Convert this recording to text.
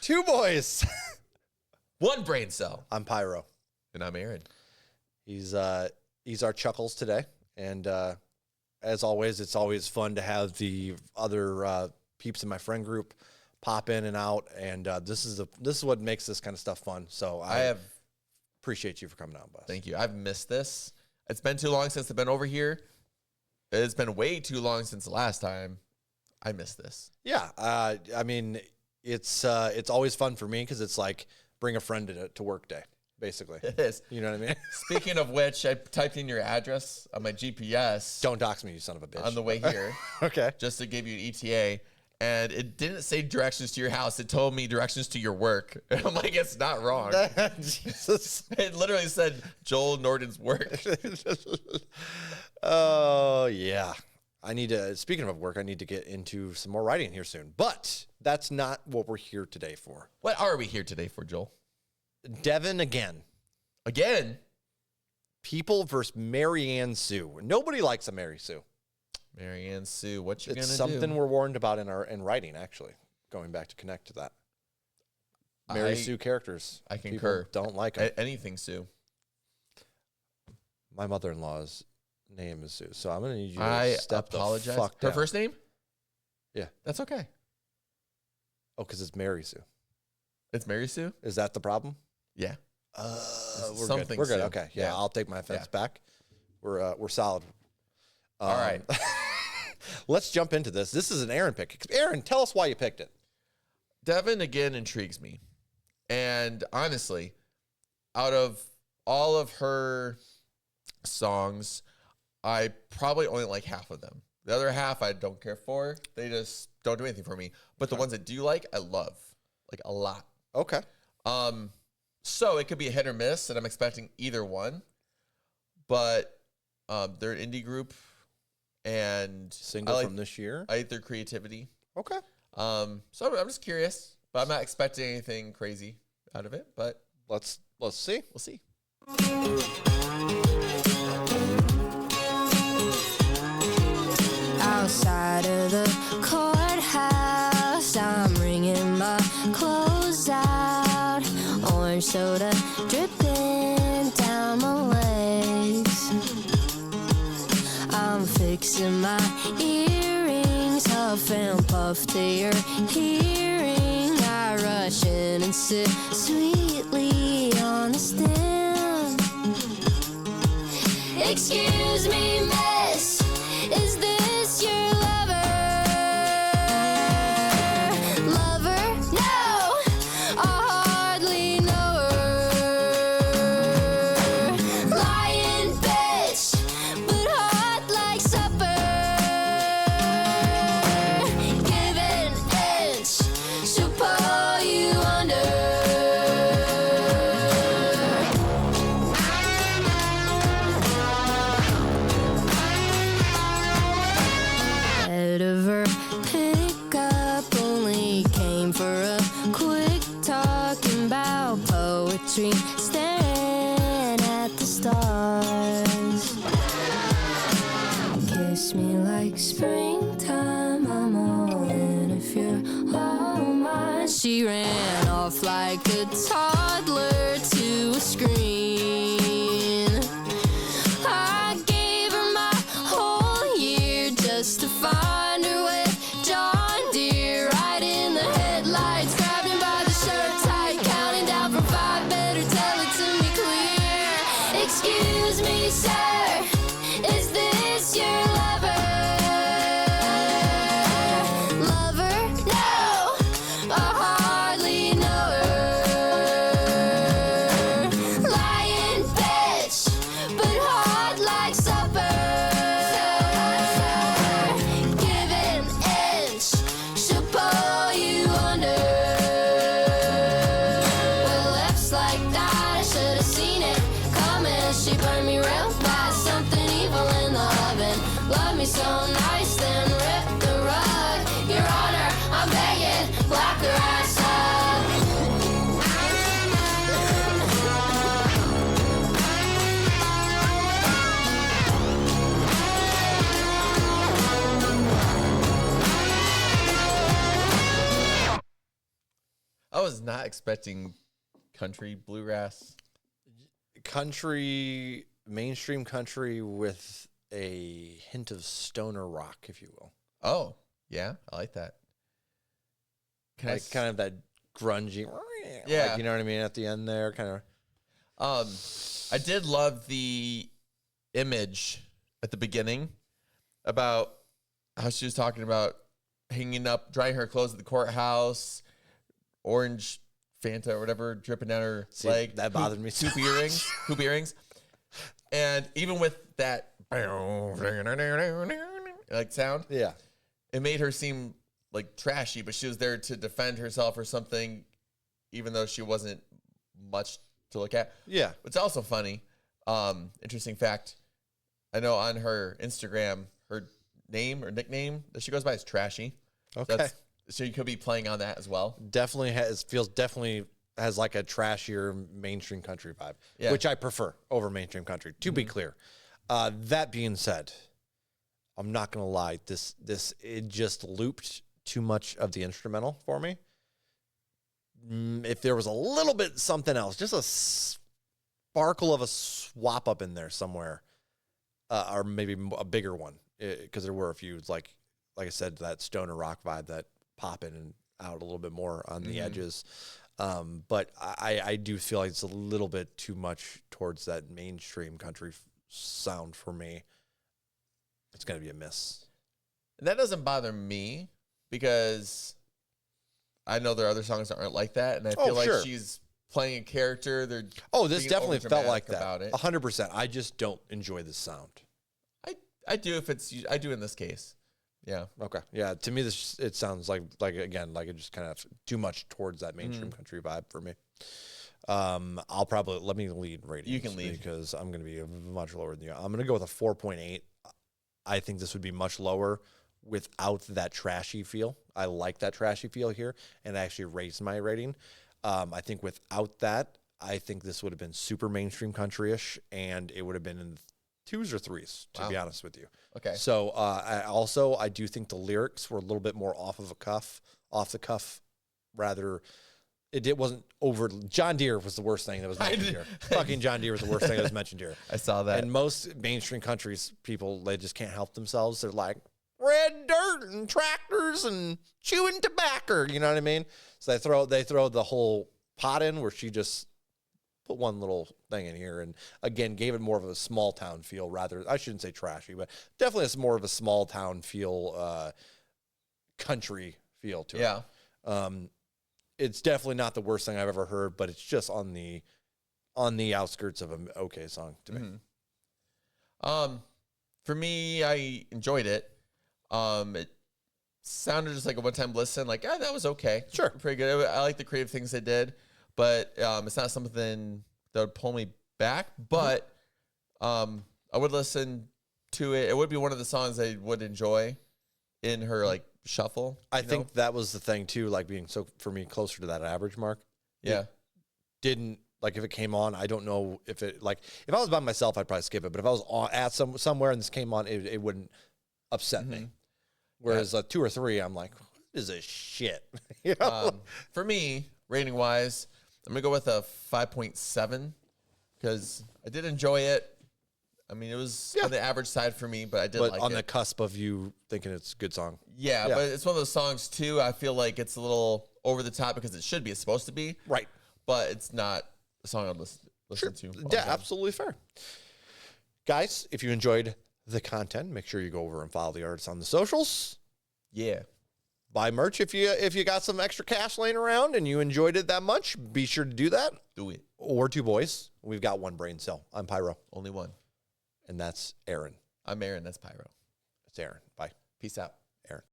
Two boys. One brain cell. I'm Pyro. And I'm Aaron. He's our Chuckles today. And as always, it's always fun to have the other peeps in my friend group pop in and out. And this is what makes this kind of stuff fun. So I appreciate you for coming out, boss. Thank you. I've missed this. It's been too long since I've been over here. It's been way too long since the last time. I missed this. Yeah. I mean, it's always fun for me because it's like bring a friend to work day, basically. It is. You know what I mean? Speaking of which, I typed in your address on my GPS. Don't dox me, you son of a bitch. On the way here. Okay. Just to give you an ETA. And it didn't say directions to your house. It told me directions to your work. And I'm like, it's not wrong. Jesus. It literally said Joel Norton's work. Oh, yeah. Speaking of work, I need to get into some more writing here soon. But that's not what we're here today for. What are we here today for, Joel? Devon again. Again? People versus Maryanne Sue. Nobody likes a Mary Sue. Maryanne Sue, what you gonna do? It's something we're warned about in writing, actually. Going back to connect to that. Mary Sue characters. I concur. People don't like them. Anything Sue. My mother-in-law's name is Sue, so I'm going to need you to step apologize. The fuck down. Her first name? Yeah. That's okay. Oh, because it's Mary Sue. It's Mary Sue? Is that the problem? Yeah. We're something good. We're good. Sue. Okay. Yeah, I'll take my offense back. We're solid. All right. Let's jump into this. This is an Aaron pick. Aaron, tell us why you picked it. Devon, again, intrigues me. And honestly, out of all of her songs, I probably only like half of them. The other half I don't care for. They just don't do anything for me. But the ones that do like, I love. Like a lot. Okay. So it could be a hit or miss, and I'm expecting either one. But they're an indie group. And single from this year. I like their creativity. Okay. So I'm just curious, but I'm not expecting anything crazy out of it. But let's see. We'll see. Outside of the courthouse, I'm wringing my clothes out. Orange soda dripping down my legs. I'm fixing my earrings, huff and puff to your hearing. I rush in and sit sweetly on the stem. Excuse me, miss, is this your lover? Lover? No, I hardly know her. Lying bitch, but hot like supper. Give an inch, she'll pull you under. Head of her pickup only came for a quick talking about poetry, staring at the stars. Kiss me like springtime, I'm all in if you're all mine. She ran off like a toddler to a screen. I gave her my whole year just to find her with John Deere right in the headlights, grabbed him by the shirt tight, counting down from 5. Better tell it to me clear. Excuse me, sir, is this your lover? Lover? No, I hardly know her. Lying bitch, but hot like supper. Give an inch, she'll pull you under. Well, lips like that, I should have seen it coming. She burned me real bad, something evil in the oven. Love me so nice, then rip the rug. Your Honor, I'm begging, lock her ass up. I was not expecting country bluegrass. Country, mainstream country with a hint of stoner rock, if you will. Oh, yeah, I like that. Like kind of that grungy, Yeah. like, you know what I mean, at the end there, kind of. I did love the image at the beginning about how she was talking about hanging up, drying her clothes at the courthouse, orange Fanta or whatever dripping down her leg. That bothered me. Hoop earrings. And even with that like sound, Yeah. it made her seem like trashy, but she was there to defend herself or something, even though she wasn't much to look at. Yeah. It's also funny. Interesting fact. I know on her Instagram, her name or nickname that she goes by is Trashy. Okay. So you could be playing on that as well. Definitely has like a trashier mainstream country vibe, Yeah. which I prefer over mainstream country, to be clear. That being said, I'm not going to lie. It just looped too much of the instrumental for me. If there was a little bit something else, just a sparkle of a swap up in there somewhere, or maybe a bigger one, because there were a few, like I said, that stoner rock vibe that pop in and out a little bit more on the edges. But I do feel like it's a little bit too much towards that mainstream country sound for me. It's going to be a miss. And that doesn't bother me because I know there are other songs that aren't like that. And I feel like she's playing a character. This definitely felt like that. About it. 100%. I just don't enjoy the sound. I do I do in this case. Yeah. Okay. Yeah. To me, it sounds like it just kind of too much towards that mainstream country vibe for me. Let me lead ratings. You can lead because I'm going to be much lower than you. I'm going to go with a 4.8. I think this would be much lower without that trashy feel. I like that trashy feel here, and I actually raised my rating. I think without that, I think this would have been super mainstream country-ish, and it would have been in 2s or 3s, to be honest with you. Okay. So I do think the lyrics were a little bit more off the cuff, rather. It wasn't over. John Deere was the worst thing that was mentioned here. Fucking John Deere was the worst thing that was mentioned here. I saw that. And most mainstream countries people, they just can't help themselves. They're like red dirt and tractors and chewing tobacco. You know what I mean? So they throw the whole pot in where she just put one little thing in here and again gave it more of a small town feel. Rather, I shouldn't say trashy, but definitely it's more of a small town feel, country feel to it. Yeah. It's definitely not the worst thing I've ever heard, but it's just on the outskirts of an okay song to me. For me, I enjoyed it. It sounded just like a one-time listen. Like, that was okay. Sure. Pretty good. I like the creative things they did, but it's not something that would pull me back. But I would listen to it. It would be one of the songs I would enjoy in her like shuffle. I think that was the thing too, like being so for me closer to that average mark. Yeah. It didn't like if it came on, I don't know if it like if I was by myself, I'd probably skip it. But if I was at somewhere and this came on, it wouldn't upset me. Whereas 2 or 3, I'm like, what is this shit? You know? For me, rating wise, I'm gonna go with a 5.7 because I did enjoy it. I mean, it was on the average side for me, but I did like it. But on the cusp of you thinking it's a good song. Yeah, but it's one of those songs too. I feel like it's a little over the top because it should be. It's supposed to be. Right. But it's not a song I'd listen to. Yeah, absolutely fair. Guys, if you enjoyed the content, make sure you go over and follow the artists on the socials. Yeah. Buy merch if you got some extra cash laying around and you enjoyed it that much. Be sure to do that. Do it. We're 2 boys. We've got 1 brain cell. I'm Pyro. Only one. And that's Aaron. I'm Aaron. That's Pyro. It's Aaron. Bye. Peace out.